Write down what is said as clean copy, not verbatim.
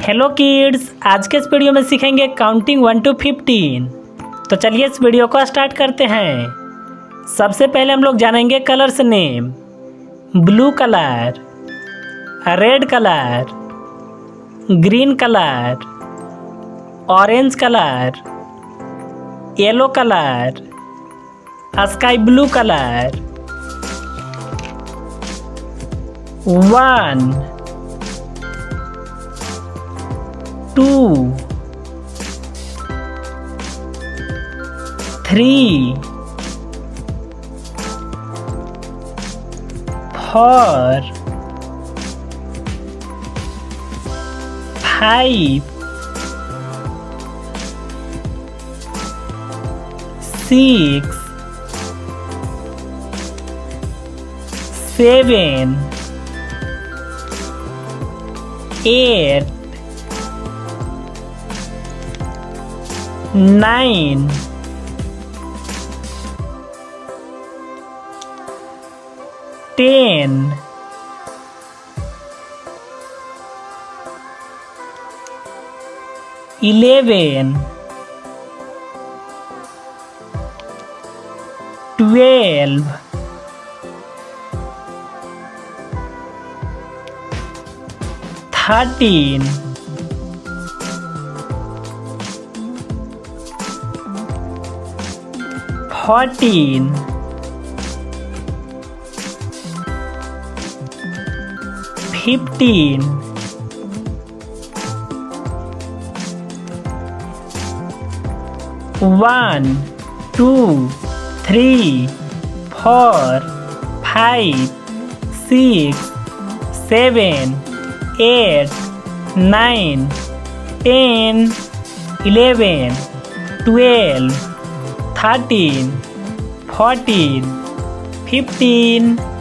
Hello kids, आज के इस वीडियो में सीखेंगे काउंटिंग 1 to 15। तो चलिए इस वीडियो को स्टार्ट करते हैं। सबसे पहले हम लोग जानेंगे colours name. Blue colour, red colour, green colour, orange colour, yellow colour, sky blue colour. 1 2 3 4 5 6 7 8 9 10 11 12 13 14 15 1 2 3 4 5 6 7 8 9 10 11 12 13 14 15